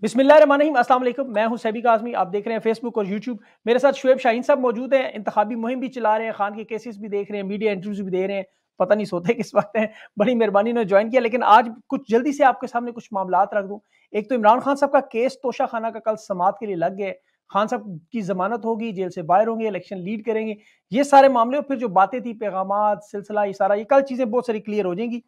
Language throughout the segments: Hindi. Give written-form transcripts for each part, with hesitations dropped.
बिस्मिल्लाहिर्रहमानिर्रहीम, अस्सलाम वालेकुम। मैं हूं सैबिक आज़मी। आप देख रहे हैं फेसबुक और यूट्यूब। मेरे साथ शुएब शाहीन साहब मौजूद हैं। इंतखाबी मुहिम भी चला रहे हैं, खान के केसेस भी देख रहे हैं, मीडिया इंटरव्यूज भी दे रहे हैं। पता नहीं सोते किस वक्त हैं। बड़ी मेहरबानी ने ज्वाइन किया, लेकिन आज कुछ जल्दी से आपके सामने कुछ मामलात रख दूं। एक तो इमरान खान साहब का केस तोशा खाना का कल समाअत के लिए लग गया है। खान साहब की जमानत होगी, जेल से बाहर होंगे, इलेक्शन लीड करेंगे। ये सारे मामले और फिर जो बातें थी, पैगामात, सिलसिला, ये सारा, ये कल चीजें बहुत सारी क्लियर हो जाएंगी।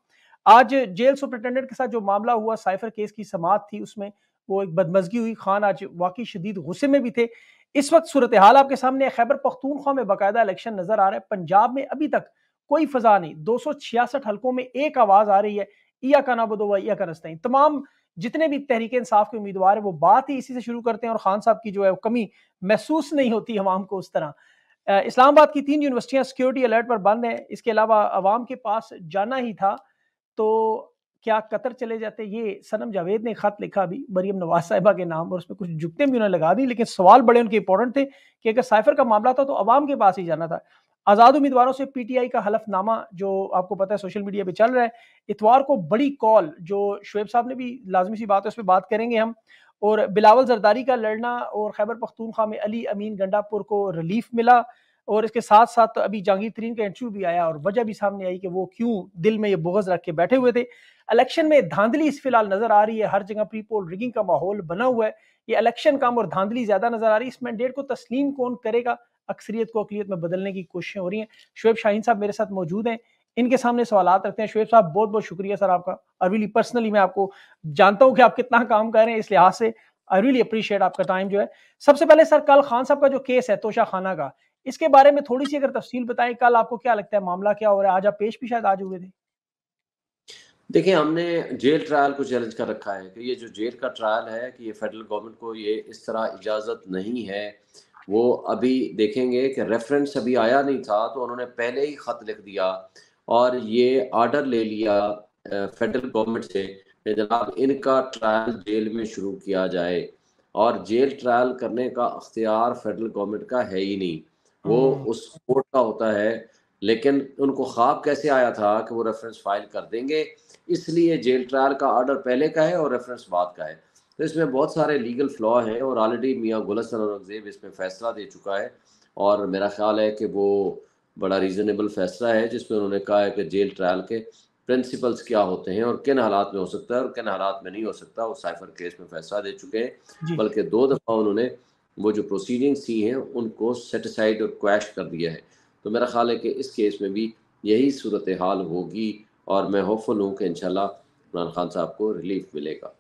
आज जेल सुपरिटेंडेंट के साथ जो मामला हुआ, साइफर केस की समाअत थी, उसमें वो एक बदमज़गी हुई। खान आज वाक़ई शदीद गुस्से में भी थे। इस वक्त सूरत हाल आपके सामने है। खैबर पख्तूनख्वा में बाकायदा इलेक्शन नज़र आ रहा है। पंजाब में अभी तक कोई फ़ज़ा नहीं। 266 हलकों में एक आवाज़ आ रही है, इय्या का नअबुदु व इय्या का नस्तईन। तमाम जितने भी तहरीक इंसाफ के उम्मीदवार हैं, वो बात ही इसी से शुरू करते हैं, और खान साहब की जो है वो कमी महसूस नहीं होती अवाम को उस तरह। इस्लामाबाद की 3 यूनिवर्सिटियाँ सिक्योरिटी अलर्ट पर बंद हैं। इसके अलावा अवाम के पास जाना ही था, तो क्या कतर चले जाते? ये सनम जावेद ने खत लिखा अभी मरियम नवाज साहिबा के नाम, और उसमें कुछ जुगतें भी उन्होंने लगा दी, लेकिन सवाल बड़े उनके इंपॉर्टेंट थे कि अगर साइफर का मामला था तो अवाम के पास ही जाना था। आज़ाद उम्मीदवारों से पीटीआई का हलफनामा, जो आपको पता है सोशल मीडिया पे चल रहा है, इतवार को बड़ी कॉल, जो शुएब साहब ने भी लाजमी सी बात है, उस पर बात करेंगे हम। और बिलावल जरदारी का लड़ना, और खैबर पख्तूनख्वा में अली अमीन गंडापुर को रिलीफ मिला, और इसके साथ साथ तो अभी जहांगीर तरीन का इंटरव्यू भी आया, और वजह भी सामने आई कि वो क्यों दिल में ये बुग़्ज़ रख के बैठे हुए थे। इलेक्शन में धांधली इस फिलहाल नजर आ रही है, हर जगह प्री पोल रिगिंग का माहौल बना हुआ है। ये इलेक्शन कम और धांधली ज्यादा नजर आ रही है। इस मैंडेट को तस्लीम कौन करेगा? अक्सरियत को अकलियत में बदलने की कोशिशें हो रही हैं। शुएब शाहीन साहब मेरे साथ मौजूद हैं, इनके सामने सवालात रखते हैं। शुएब साहब, बहुत बहुत शुक्रिया सर आपका। और रियली पर्सनली मैं आपको जानता हूं कि आप कितना काम कर रहे हैं, इस लिहाज से आई रियली अप्रिशिएट आपका टाइम जो है। सबसे पहले सर, कल खान साहब का जो केस है तोशा खाना का, इसके बारे में थोड़ी सी अगर तफसील बताएं। कल आपको क्या लगता है मामला क्या हो रहा है? आज आप पेश भी शायद आज हुए थे। देखिए, हमने जेल ट्रायल को चैलेंज कर रखा है कि ये जो जेल का ट्रायल है कि ये फेडरल गवर्नमेंट को ये इस तरह इजाज़त नहीं है। वो अभी देखेंगे कि रेफरेंस अभी आया नहीं था, तो उन्होंने पहले ही ख़त लिख दिया और ये ऑर्डर ले लिया फेडरल गवर्नमेंट से कि जनाब इनका ट्रायल जेल में शुरू किया जाए। और जेल ट्रायल करने का अख्तियार फेडरल गवर्नमेंट का है ही नहीं, वो हम्म। उस कोर्ट का होता है। लेकिन उनको ख्वाब कैसे आया था कि वो रेफरेंस फाइल कर देंगे, इसलिए जेल ट्रायल का ऑर्डर पहले का है और रेफरेंस बाद का है। तो इसमें बहुत सारे लीगल फ्लॉ हैं और ऑलरेडी मियाँ गुल हसन औरंगज़ेब इसमें फ़ैसला दे चुका है। और मेरा ख़्याल है कि वो बड़ा रीज़नेबल फ़ैसला है, जिसमें उन्होंने कहा है कि जेल ट्रायल के प्रिंसिपल्स क्या होते हैं और किन हालात में हो सकता है और किन हालात में नहीं हो सकता। वो साइफ़र केस में फ़ैसला दे चुके हैं, जी। बल्कि 2 दफ़ा उन्होंने वो जो प्रोसीडिंग्स थी हैं उनको सेट असाइड और क्वैश कर दिया है। तो मेरा ख़्याल है कि इस केस में भी यही सूरत हाल होगी और मैं होपफुल हूँ कि इंशाल्लाह इमरान खान साहब को रिलीफ मिलेगा।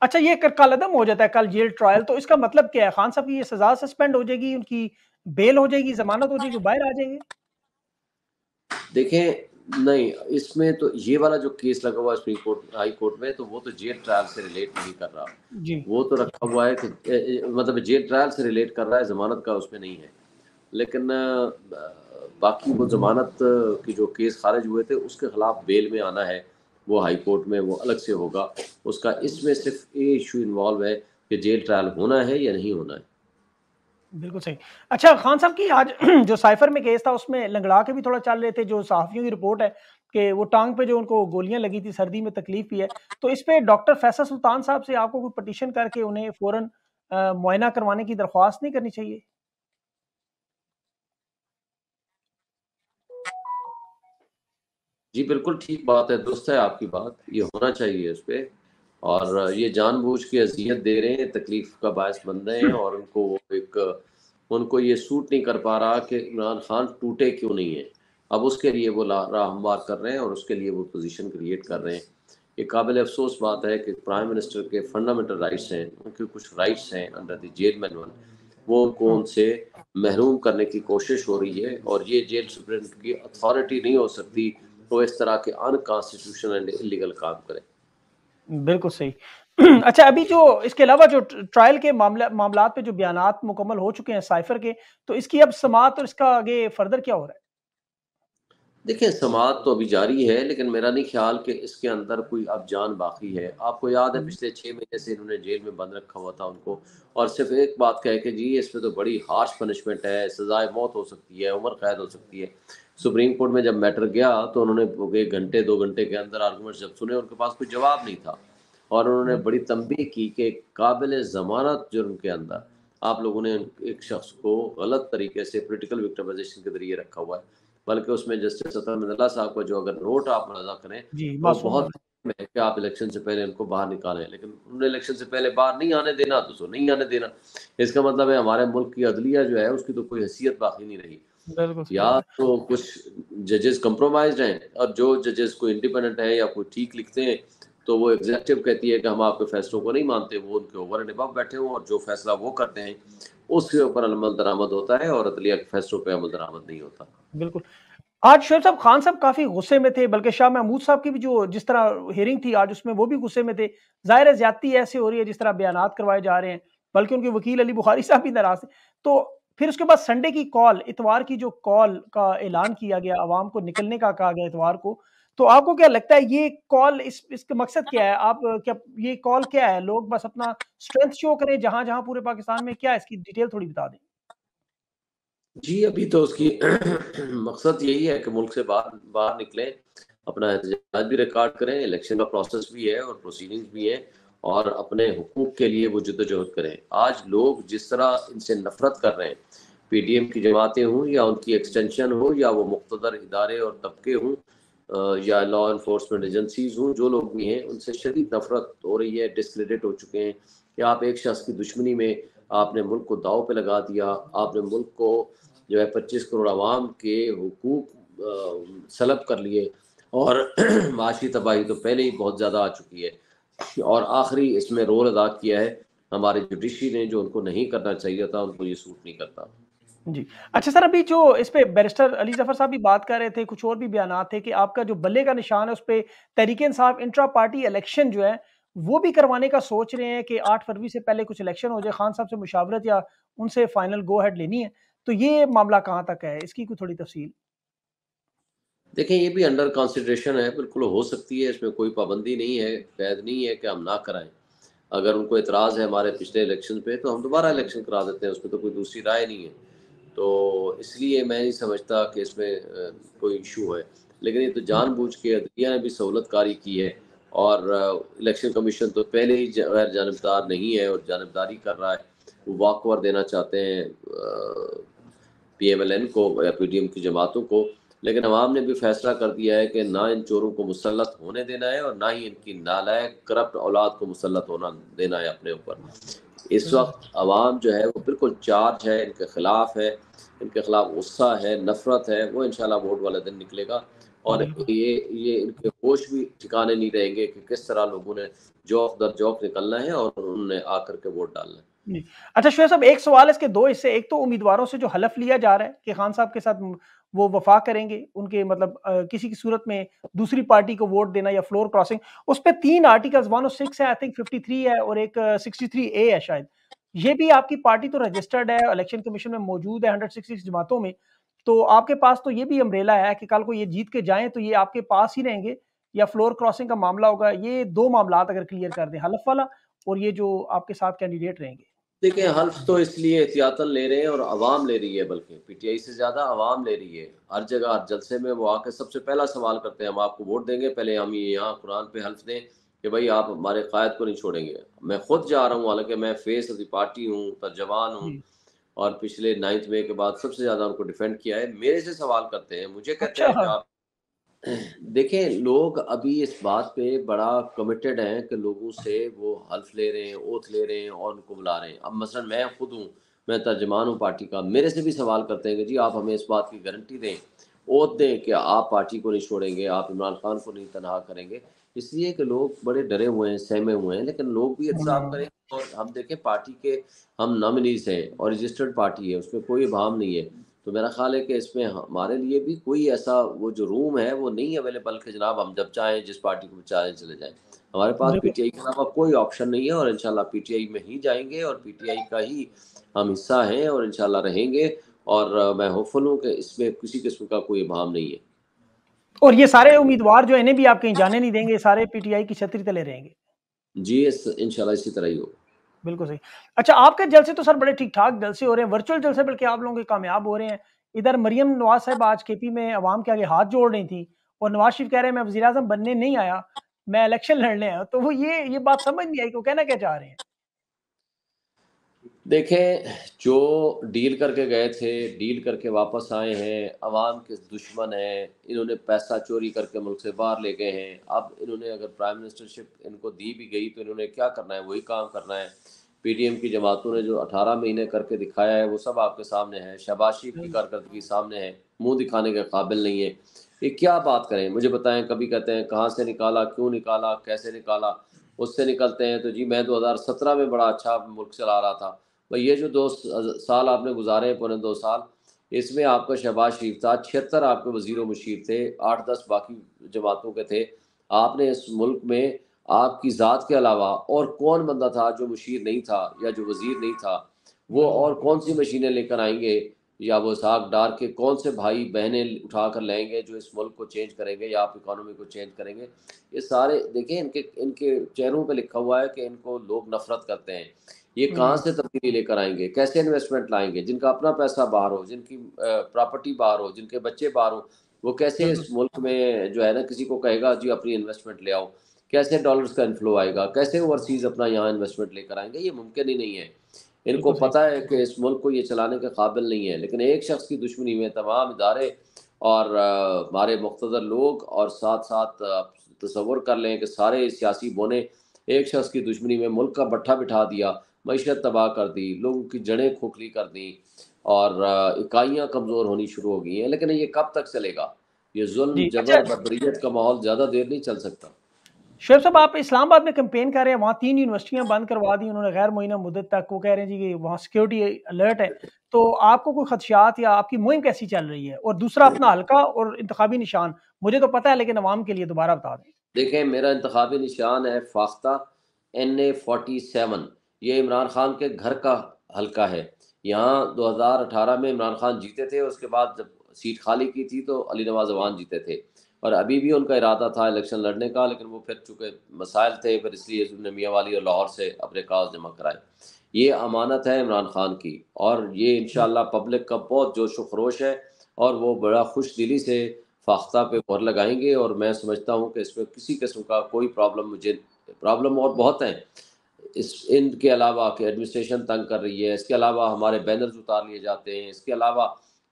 अच्छा, ये कर कल-अदम हो जाता है कल जेल ट्रायल, तो इसका मतलब क्या है? खान साहब की ये सज़ा सस्पेंड हो जाएगी, उनकी बेल हो जाएगी, ज़मानत हो जाएगी, वो बाहर आ जाएँगे? देखें, नहीं, इसमें तो ये वाला जो केस लगा हुआ है सुप्रीम कोर्ट हाई कोर्ट में, तो वो तो जेल ट्रायल से रिलेट नहीं कर रहा। जी। वो तो रखा हुआ है कि मतलब जेल ट्रायल से रिलेट कर रहा है, ज़मानत का उसमें नहीं है। लेकिन बाकी वो ज़मानत की जो केस खारिज हुए थे उसके ख़िलाफ़ बेल में आना है, वो हाई कोर्ट में वो अलग से होगा। उसका इसमें सिर्फ़ ये इश्यू इन्वॉल्व है कि जेल ट्रायल होना है या नहीं होना है। बिल्कुल सही। अच्छा, खान साहब की आज जो साइफर में केस था, उसमें लंगड़ा के भी थोड़ा चल रहे थे। जो सहाफ़ियों की रिपोर्ट है कि वो टाँग पे जो उनको गोलियाँ लगी थी, सर्दी में तकलीफ़ भी है। तो इस पे डॉक्टर फैसल सुल्तान साहब से आपको कोई पटिशन करके उन्हें फ़ौरन मुआयना करवाने की दरख्वास्त नहीं करनी चाहिए? जी, बिल्कुल ठीक बात है, दुरुस्त है आपकी बात, ये होना चाहिए इस पे। और ये जानबूझ के अज़ियत दे रहे हैं, तकलीफ़ का बायस बन रहे हैं और उनको वो एक उनको ये सूट नहीं कर पा रहा कि इमरान खान टूटे क्यों नहीं है। अब उसके लिए वो ला राह हमवार कर रहे हैं और उसके लिए वो पोज़ीशन क्रिएट कर रहे हैं। ये काबिल अफ़सोस बात है कि प्राइम मिनिस्टर के फंडामेंटल राइट्स हैं, उनके कुछ राइट्स हैं अंडर द जेल मैनुअल, वो उनको हाँ। उनसे महरूम करने की कोशिश हो रही है। और ये जेल सुप्रीडेंट की अथॉरिटी नहीं हो सकती तो इस तरह के अनकॉन्स्टिट्यूशनल एंड इलीगल काम करें। बिल्कुल सही। अच्छा, अभी जो इसके अलावा जो ट्रायल के मामलात पे जो बयानात मुकम्मल हो चुके हैं साइफर के, तो इसकी अब समाअत और इसका आगे फर्दर क्या हो रहा है? देखिए, समाअत तो अभी जारी है, लेकिन मेरा नहीं ख्याल कि इसके अंदर कोई अब जान बाकी है। आपको याद है हुँ। पिछले 6 महीने से इन्होंने जेल में बंद रखा हुआ था उनको, और सिर्फ़ एक बात कह के जी इसमें तो बड़ी हार्श पनिशमेंट है, सज़ाए मौत हो सकती है, उम्र कैद हो सकती है। सुप्रीम कोर्ट में जब मैटर गया तो उन्होंने 1 घंटे 2 घंटे के अंदर आर्गुमेंट्स जब सुने, उनके पास कोई जवाब नहीं था। और उन्होंने बड़ी तंबीह की कि काबिल ज़मानत जुर्म के अंदर आप लोगों ने एक शख्स को गलत तरीके से पॉलिटिकल विक्टिमाइजेशन के ज़रिए रखा हुआ है। बल्कि उसमें जस्टिस अतर अब्दुल्ला साहब का जो अगर नोट आप मुलाज़ा करें जी, तो मासूम बहुत बंदा। है कि आप इलेक्शन से पहले उनको बाहर निकालें, लेकिन उन्होंने इलेक्शन से पहले बाहर नहीं आने देना तो नहीं आने देना। इसका मतलब है हमारे मुल्क की अदलिया जो है उसकी तो कोई हैसियत बाकी नहीं रही। बिल्कुल सही या बात है। तो कुछ जजेस कंप्रोमाइज्ड हैं और जो जजेस कोई इंडिपेंडेंट है या कोई ठीक लिखते हैं तो वो एग्जीक्यूटिव कहती है कि हम आपके फैसलों को नहीं मानते, वो उनके ओवर एंड अबव बैठे हुए और जो फैसला वो करते हैं उसके ऊपर अमल दरामद होता है और अदलिया के फैसलों पे अमल दरामद नहीं होता। बिल्कुल। आज शोएब साहब खान साहब काफ़ी गुस्से में थे, बल्कि शाह महमूद साहब की भी जो जिस तरह हियरिंग थी आज उसमें वो भी गुस्से में थे। ज़ाहिर है ज़्यादती ऐसे हो रही है जिस तरह बयानात करवाए जा रहे हैं, बल्कि उनके वकील अली बुखारी साहब भी नाराज़ थे। तो फिर उसके बाद संडे की कॉल, इतवार की जो कॉल का ऐलान किया गया, अवाम को निकलने का कहा गया इतवार को। तो आपको क्या लगता है ये कॉल इसका मकसद क्या है? आप क्या ये कॉल क्या है? लोग बस अपना स्ट्रेंथ शो करें जहाँ-जहाँ पूरे पाकिस्तान में, क्या है इसकी डिटेल थोड़ी बता दें? जी, अभी तो उसकी मकसद यही है कि मुल्क से बाहर बाहर निकलें, अपना एहतजाज भी रिकॉर्ड करें, इलेक्शन का प्रोसेस भी है और प्रोसीडिंग्स भी है और अपने हुकूक के लिए वो जद्दोजहद करें। आज लोग जिस तरह इनसे नफ़रत कर रहे हैं, पीडीएम की जमातें हों या उनकी एक्सटेंशन हो या वो मुक़्तदर इदारे और तबके हों या लॉ एनफोर्समेंट एजेंसीज़ हों, जो लोग भी हैं, उनसे शदीद नफ़रत हो रही है, डिस्क्रेडिट हो चुके हैं कि आप एक शख्स की दुश्मनी में आपने मुल्क को दाँव पे लगा दिया, आपने मुल्क को जो है 25 करोड़ आवाम के हुकूक सलब कर लिए और माशी तबाही तो पहले ही बहुत ज़्यादा आ चुकी है और आखिरी इसमें रोल अदा किया है हमारे जुडिशरी ने, जो उनको नहीं करना चाहिए था, उनको ये सूट नहीं करता। जी। अच्छा सर, अभी जो इस पे बैरिस्टर अली ज़फ़र साहब भी बात कर रहे थे, कुछ और भी बयानात थे कि आपका जो बल्ले का निशान है, उसपे तहरीक-ए-इंसाफ इंट्रा पार्टी इलेक्शन जो है, वो भी करवाने का सोच रहे हैं कि 8 फरवरी से पहले कुछ इलेक्शन हो जाए, खान साहब से मुशावरत या उनसे फाइनल गो अहेड लेनी है। तो ये मामला कहाँ तक है? इसकी कोई थोड़ी तफ़सील? देखें, ये भी अंडर कंसिडरेशन है, बिल्कुल हो सकती है, इसमें कोई पाबंदी नहीं है, कैद नहीं है कि हम ना कराएँ। अगर उनको एतराज़ है हमारे पिछले इलेक्शन पे, तो हम दोबारा इलेक्शन करा देते हैं, उसमें तो कोई दूसरी राय नहीं है। तो इसलिए मैं नहीं समझता कि इसमें कोई इशू है। लेकिन ये तो जानबूझ के अदलिया ने भी सहूलतकारी की है और इलेक्शन कमीशन तो पहले ही गैर जानिबदार नहीं है और जानिबदारी कर रहा है। वो वॉक ओवर देना चाहते हैं पीएमएलएन को या पीडीएम की जमातों को, लेकिन अवाम ने भी फैसला कर दिया है कि ना इन चोरों को मुसल्लत होने देना है और ना ही इनकी नालायक करप्ट औलाद को मुसल्लत होना देना है अपने ऊपर। इस बिल्कुल। वक्त अवाम जो है वो बिल्कुल चार्ज है, इनके खिलाफ है, इनके खिलाफ गुस्सा है, नफरत है, वो इंशाल्लाह वोट वाले दिन निकलेगा और बिल्कुल। ये इनके होश भी ठिकाने नहीं रहेंगे कि किस तरह लोगों ने जौक दर जौक निकलना है और उन्होंने आकर के वोट डालना है। जी। अच्छा शोएब साहब, एक सवाल है, इसके 2 हिस्से। एक तो उम्मीदवारों से जो हलफ लिया जा रहा है कि खान साहब के साथ वो वफ़ा करेंगे, उनके मतलब किसी की सूरत में दूसरी पार्टी को वोट देना या फ्लोर क्रॉसिंग, उसपे 3 आर्टिकल्स 106 है, आई थिंक 53 है और एक 63 ए है शायद। ये भी आपकी पार्टी तो रजिस्टर्ड है, इलेक्शन कमीशन में मौजूद है 166 जमातों में, तो आपके पास तो ये भी अम्ब्रेला है कि कल को ये जीत के जाएँ तो ये आपके पास ही रहेंगे या फ्लोर क्रॉसिंग का मामला होगा? ये 2 मामलात अगर क्लियर कर दें, हलफ वाला और ये जो आपके साथ कैंडिडेट रहेंगे। देखिए, हल्फ तो इसलिए एहतियातन ले रहे हैं और आवाम ले रही है, बल्कि पीटीआई से ज़्यादा आवाम ले रही है। हर जगह हर जलसे में वो आके सबसे पहला सवाल करते हैं, हम आपको वोट देंगे, पहले हम ये यहाँ कुरान पे हल्फ दें कि भाई आप हमारे कायद को नहीं छोड़ेंगे। मैं खुद जा रहा हूँ, हालांकि मैं फेस ऑफ द पार्टी हूँ, तर्जमान हूँ जी। और पिछले 9th मई के बाद सबसे ज़्यादा उनको डिफेंड किया है। मेरे से सवाल करते हैं, मुझे कहते अच्छा। हैं कि आप देखें, लोग अभी इस बात पे बड़ा कमिटेड हैं कि लोगों से वो हल्फ ले रहे हैं, ओथ ले रहे हैं और उनको बुला रहे हैं। अब मसलन मैं खुद हूँ, मैं तर्जुमान हूँ पार्टी का, मेरे से भी सवाल करते हैं कि जी आप हमें इस बात की गारंटी दें, ओथ दें कि आप पार्टी को नहीं छोड़ेंगे, आप इमरान खान को नहीं तनहा करेंगे। इसलिए कि लोग बड़े डरे हुए हैं, सहमे हुए हैं, लेकिन लोग भी एहतसाब हुँ। करें और हम देखें पार्टी के हम नॉमिनीज़ हैं और रजिस्टर्ड पार्टी है, उसमें कोई इबाहम नहीं है। तो मेरा ख़्याल है कि इसमें हमारे लिए भी कोई ऐसा वो जो रूम है वो नहीं अवेलेबल कि जनाब हम जब चाहें जिस पार्टी को चाहें चले जाएँ। हमारे पास बिल्कुल। पीटीआई के अलावा कोई ऑप्शन नहीं है और इंशाल्लाह पीटीआई में ही जाएँगे और पीटीआई का ही हम हिस्सा हैं और इंशाल्लाह रहेंगे और मैं होपफुल हूँ कि इसमें किसी किस्म का कोई इबाहम नहीं है। और ये सारे उम्मीदवार जो हैं, इन्हें भी आप कहीं जाने नहीं देंगे, ये सारे पीटीआई की छतरी तले रहेंगे। जी, इस इंशाल्लाह इसी तरह ही होगा। बिल्कुल सही। अच्छा, आपके जलसे तो सर बड़े ठीक-ठाक जलसे हो रहे हैं, वर्चुअल जलसे बल्कि आप लोगों के कामयाब हो रहे हैं। इधर मरियम नवाज़ साहिब आज केपी में अवाम के आगे हाथ जोड़ रही थी और नवाज़ शरीफ कह रहे हैं मैं वज़ीर-ए-आज़म बनने नहीं आया। मैं इलेक्शन लड़ने आया हूँ, तो वो ये बात समझ नहीं आई कि वो कहना क्या चाह रहे हैं। देखें, जो डील करके गए थे, डील करके वापस आए हैं, अवाम के दुश्मन हैं, इन्होंने पैसा चोरी करके मुल्क से बाहर ले गए हैं। अब इन्होंने अगर प्राइम मिनिस्टरशिप इनको दी भी गई तो इन्होंने क्या करना है, वही काम करना है। पीडीएम की जमातों ने जो 18 महीने करके दिखाया है वो सब आपके सामने है। शहबाज शरीफ की कारकर्दगी सामने है, मुंह दिखाने के काबिल नहीं है। ये क्या बात करें, मुझे बताएं। कभी कहते हैं कहाँ से निकाला, क्यों निकाला, कैसे निकाला। उससे निकलते हैं तो जी मैं 2017 में बड़ा अच्छा मुल्क चला रहा था। भाई ये जो 2 साल आपने गुजारे हैं, पौने 2 साल, इसमें आपका शहबाज शरीफ था, 76 आपके वजीर मुशीर थे, 8-10 बाकी जमातों के थे। आपने इस मुल्क में आपकी ज़ात के अलावा और कौन बंदा था जो मुशीर नहीं था या जो वजीर नहीं था। वो और कौन सी मशीनें लेकर आएंगे या वो साग डार के कौन से भाई बहनें उठा कर लाएंगे जो इस मुल्क को चेंज करेंगे या आप इकोनॉमी को चेंज करेंगे। ये सारे देखिए, इनके इनके चेहरों पे लिखा हुआ है कि इनको लोग नफरत करते हैं। ये कहाँ से तब्दीली लेकर आएंगे, कैसे इन्वेस्टमेंट लाएंगे। जिनका अपना पैसा बाहर हो, जिनकी प्रॉपर्टी बाहर हो, जिनके बच्चे बाहर हो, वो कैसे बिल्कुल इस मुल्क में जो है ना किसी को कहेगा जी अपनी इन्वेस्टमेंट ले आओ। कैसे डॉलर्स का इन्फ्लो आएगा, कैसे ओवरसीज अपना यहाँ इन्वेस्टमेंट लेकर आएंगे। ये मुमकिन ही नहीं है। इनको बिल्कुल सही। पता है कि इस मुल्क को ये चलाने के काबिल नहीं है, लेकिन एक शख्स की दुश्मनी में तमाम इदारे और हमारे मुख्तदर लोग और साथ साथ तसव्वुर कर लें कि सारे सियासी बोने एक शख्स की दुश्मनी में मुल्क का बट्ठा बिठा दिया, मईशत तबाह कर दी, लोगों की जड़ें खोखली कर दी और इकाइयाँ कमज़ोर होनी शुरू हो गई हैं। लेकिन ये कब तक चलेगा। ये जुल्म जी, अच्छा जबर बर्बरियत का माहौल ज़्यादा देर नहीं चल सकता। शुएब साहब, आप इस्लामाबाद में कैंपेन कर रहे हैं, वहाँ 3 यूनिवर्सिटियाँ बंद करवा दी उन्होंने गैर मुअय्यना मुद्दत तक। वो कह रहे हैं जी कि वहाँ सिक्योरिटी अलर्ट है। तो आपको कोई खदशात या आपकी मुहिम कैसी चल रही है? और दूसरा अपना हल्का और इंतखाबी निशान, मुझे तो पता है लेकिन अवाम के लिए दोबारा बता दें। देखें, मेरा इंतखाबी निशान है फाख्ता NA-47। ये इमरान खान के घर का हल्का है। यहाँ 2018 में इमरान खान जीते थे, उसके बाद जब सीट खाली की थी तो अली नवाज अवान जीते थे और अभी भी उनका इरादा था इलेक्शन लड़ने का, लेकिन वो फिर चूँकि मसाइल थे फिर इसलिए उन्होंने मियाँ वाली और लाहौर से अपने कागज जमा कराए। ये अमानत है इमरान खान की और ये इंशाअल्लाह पब्लिक का बहुत जोश व खरोश है और वो बड़ा खुश दिली से फाख्ता पे मोहर लगाएंगे। और मैं समझता हूँ कि इसमें किसी किस्म का कोई प्रॉब्लम, मुझे प्रॉब्लम और बहुत हैं इस इनके अलावा कि एडमिनिस्ट्रेशन तंग कर रही है, इसके अलावा हमारे बैनर्स उतार लिए जाते हैं, इसके अलावा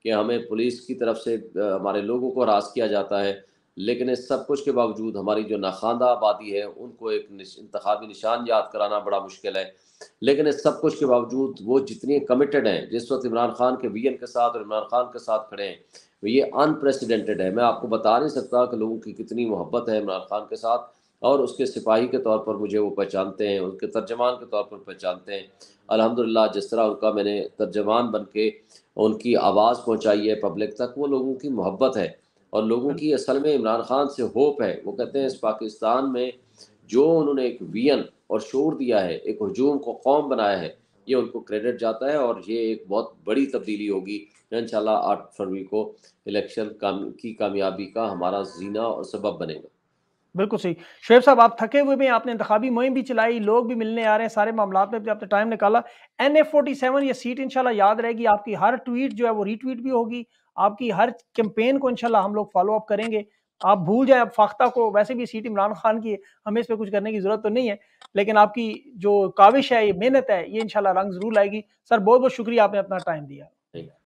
कि हमें पुलिस की तरफ से हमारे लोगों को हरास किया जाता है। लेकिन इस सब कुछ के बावजूद हमारी जो नाखानदा आबादी है उनको एक इंतखाबी निशान याद कराना बड़ा मुश्किल है। लेकिन इस सब कुछ के बावजूद वो जितनी कमिटेड हैं, जिस वक्त इमरान खान के विजन के साथ और इमरान खान के साथ खड़े हैं, ये अनप्रेसिडेंटेड है। मैं आपको बता नहीं सकता कि लोगों की कितनी मोहब्बत है इमरान खान के साथ और उसके सिपाही के तौर पर मुझे वो पहचानते हैं, उनके तर्जमान के तौर पर पहचानते हैं। अल्हम्दुलिल्लाह जिस तरह उनका मैंने तर्जमान बन के उनकी आवाज़ पहुँचाई है पब्लिक तक, वो लोगों की मोहब्बत है और लोगों की असल में इमरान खान से होप है। वो कहते हैं इस पाकिस्तान में जो उन्होंने एक विजन और शऊर दिया है, एक हजूम को कौम बनाया है, ये उनको क्रेडिट जाता है और ये एक बहुत बड़ी तब्दीली होगी इंशाल्लाह। 8 फरवरी को इलेक्शन की कामयाबी का हमारा जीना और सबब बनेगा। बिल्कुल सही। शुएब साहब, आप थके हुए भी हैं, आपने इंतखाबी मुहिम भी चलाई, लोग भी मिलने आ रहे हैं, सारे मामलात में भी आपने टाइम निकाला। NA-47 ये सीट इंशाल्लाह याद रहेगी, आपकी हर ट्वीट जो है वो रीट्वीट भी होगी, आपकी हर कैंपेन को इंशाल्लाह हम लोग फॉलो अप करेंगे। आप भूल जाएँ अब फाख्ता को, वैसे भी सीट इमरान खान की है, हमें इस पे कुछ करने की ज़रूरत तो नहीं है। लेकिन आपकी जो काविश है, ये मेहनत है, ये इंशाल्लाह रंग ज़रूर लाएगी। सर बहुत-बहुत शुक्रिया आपने अपना टाइम दिया।